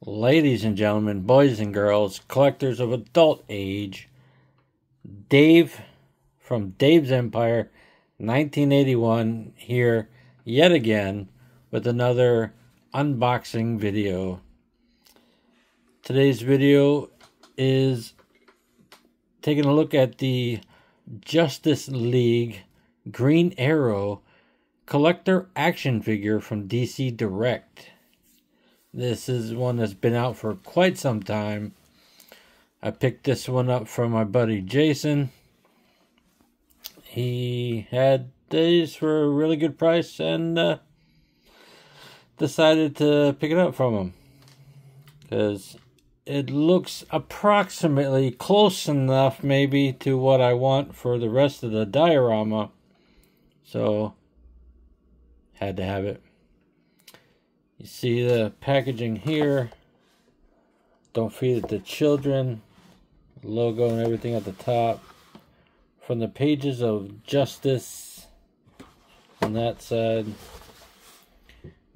Ladies and gentlemen, boys and girls, collectors of adult age, Dave from Dave's Empire 1981 here yet again with another unboxing video. Today's video is taking a look at the Justice League Green Arrow collector action figure from DC Direct. This is one that's been out for quite some time. I picked this one up from my buddy Jason. He had these for a really good price and decided to pick it up from him, because it looks approximately close enough maybe to what I want for the rest of the diorama. So, had to have it. You see the packaging here. Don't feed it to children. Logo and everything at the top. From the pages of Justice on that side.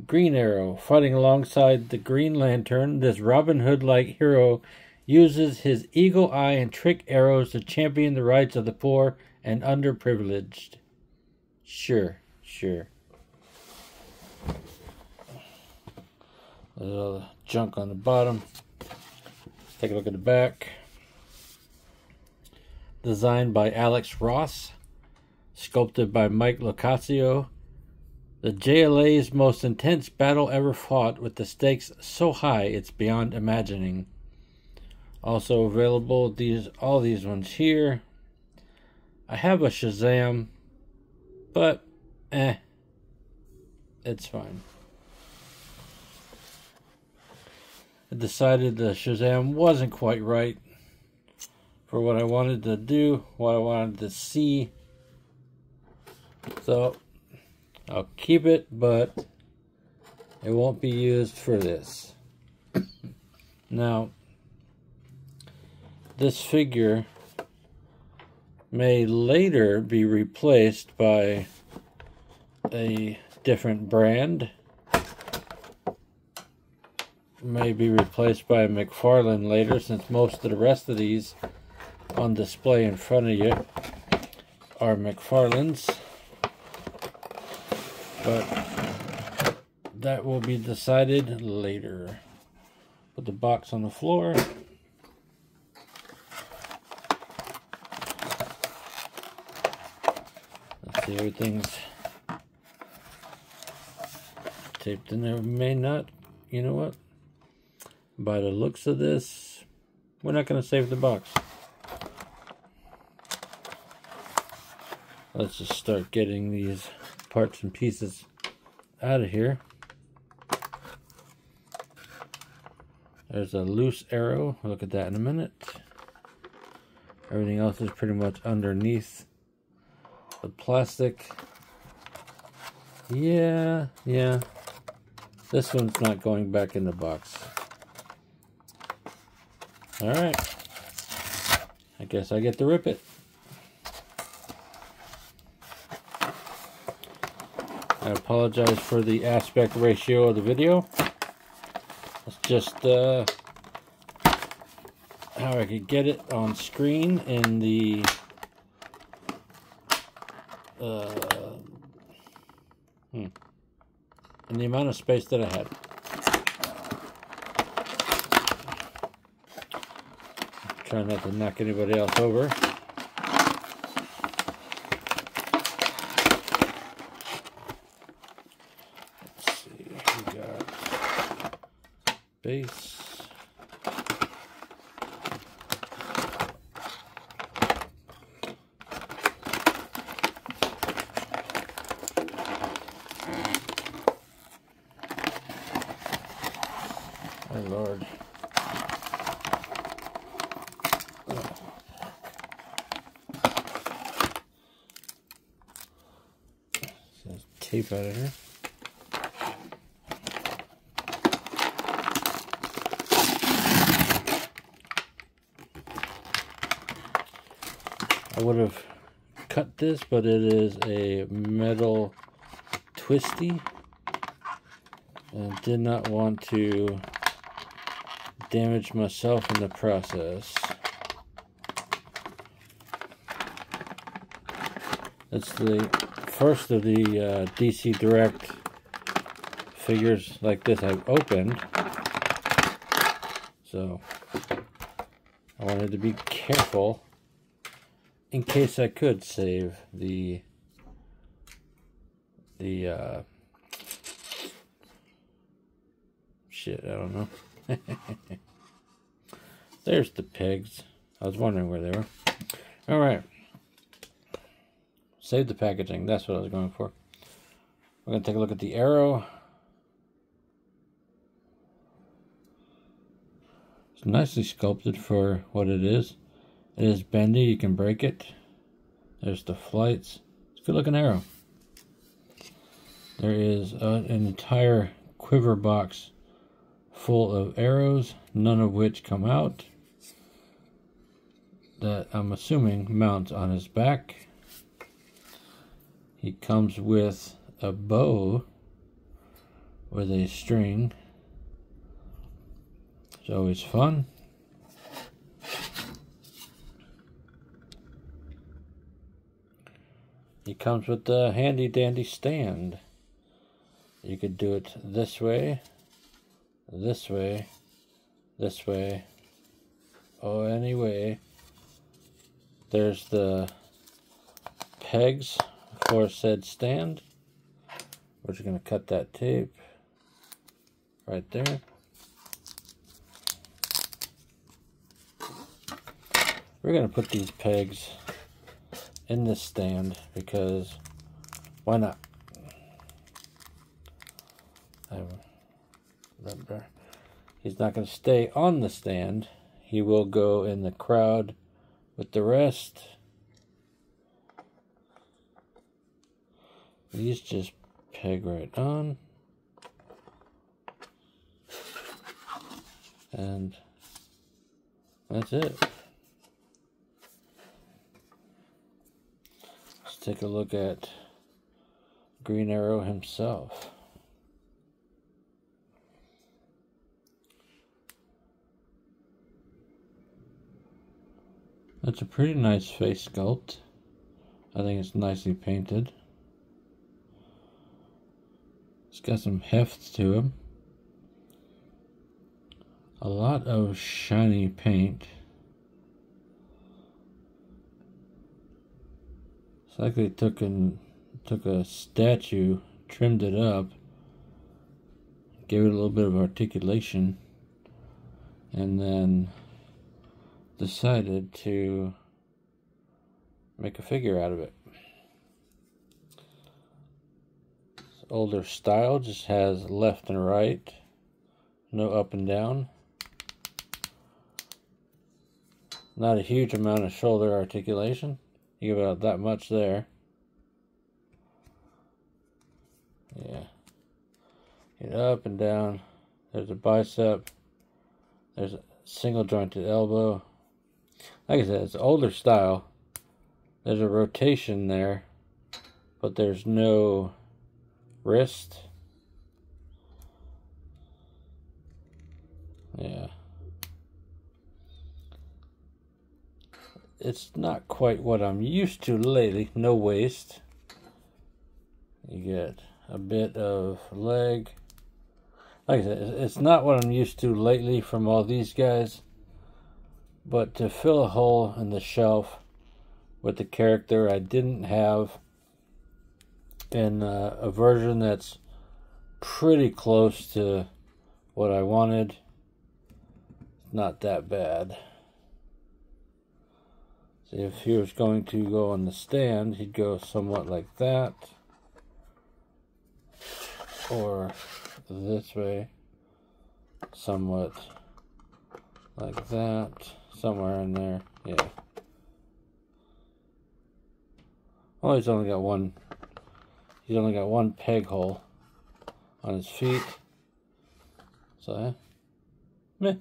Green Arrow. Fighting alongside the Green Lantern, this Robin Hood-like hero uses his eagle eye and trick arrows to champion the rights of the poor and underprivileged. Sure. There's all the junk on the bottom. Take a look at the back. Designed by Alex Ross. Sculpted by Mike Locascio. The JLA's most intense battle ever fought, with the stakes so high it's beyond imagining. Also available, all these ones here. I have a Shazam, but it's fine. I decided the Shazam wasn't quite right for what I wanted to do, what I wanted to see. So, I'll keep it, but it won't be used for this. Now, this figure may later be replaced by a different brand. May be replaced by a McFarlane later, since most of the rest of these on display in front of you are McFarlanes. But that will be decided later. Put the box on the floor. Let's see, everything's taped in there. May not, you know what? By the looks of this, we're not going to save the box. Let's just start getting these parts and pieces out of here. There's a loose arrow. We'll look at that in a minute. Everything else is pretty much underneath the plastic. Yeah. This one's not going back in the box. Alright. I guess I get to rip it. I apologize for the aspect ratio of the video. It's just how I could get it on screen in the in the amount of space that I had. Try not to knock anybody else over. Let's see, we got base. My Lord. Tape out of here. I would have cut this, but it is a metal twisty. And did not want to damage myself in the process. It's the first of the DC Direct figures like this I've opened, so I wanted to be careful in case I could save the shit, I don't know. There's the pegs. I was wondering where they were. Alright. Save the packaging. That's what I was going for. We're going to take a look at the Arrow. It's nicely sculpted for what it is. It is bendy. You can break it. There's the flights. It's a good looking Arrow. There is an entire quiver box full of arrows, none of which come out, that I'm assuming mounts on his back. He comes with a bow with a string. It's always fun. He comes with a handy dandy stand. You could do it this way, this way, this way, or any way. There's the pegs for said stand. We're just going to cut that tape right there. We're going to put these pegs in this stand because why not? Remember, he's not going to stay on the stand. He will go in the crowd with the rest. These just peg right on. And that's it. Let's take a look at Green Arrow himself. That's a pretty nice face sculpt. I think it's nicely painted. It's got some heft to him. A lot of shiny paint. It's like they took a statue, trimmed it up, gave it a little bit of articulation, and then decided to make a figure out of it. This older style just has left and right, no up and down. Not a huge amount of shoulder articulation. You give about that much there. Yeah. Get up and down. There's a bicep. There's a single jointed elbow. Like I said, it's older style. There's a rotation there, but there's no wrist. Yeah. It's not quite what I'm used to lately. No waist. You get a bit of leg. Like I said, it's not what I'm used to lately from all these guys. But to fill a hole in the shelf with the character I didn't have in a version that's pretty close to what I wanted, not that bad. See, if he was going to go on the stand, he'd go somewhat like that, or this way, somewhat like that. Somewhere in there, yeah. Oh, he's only got one peg hole on his feet. So, meh.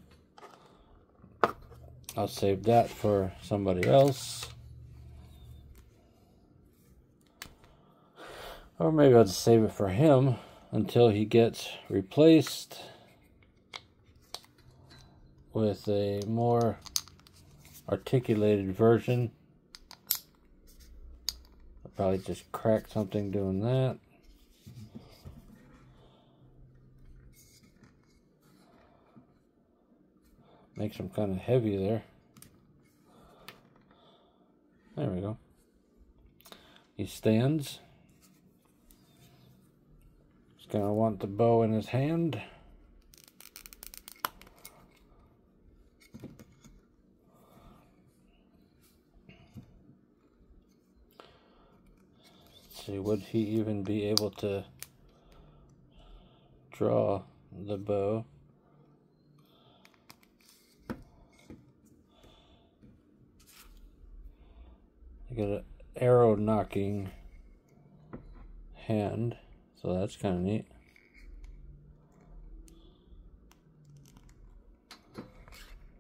I'll save that for somebody else. Or maybe I'll just save it for him until he gets replaced. with a more articulated version. I'll probably just crack something doing that. Makes them kind of heavy there. There we go. He stands. He's going to want the bow in his hand. Let's see, would he even be able to draw the bow? Got an arrow knocking hand, so that's kind of neat.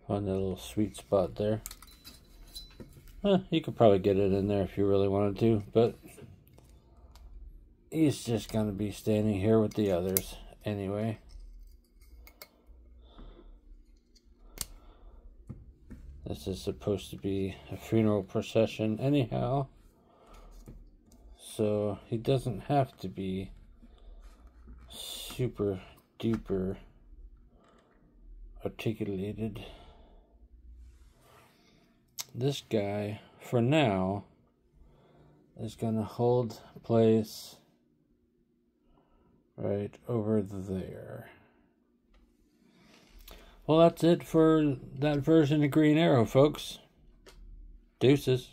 Find that little sweet spot there. You could probably get it in there if you really wanted to, but he's just going to be standing here with the others anyway. This is supposed to be a funeral procession anyhow, so he doesn't have to be super duper articulated. This guy, for now, is going to hold place right over there. Well, that's it for that version of Green Arrow, folks. Deuces.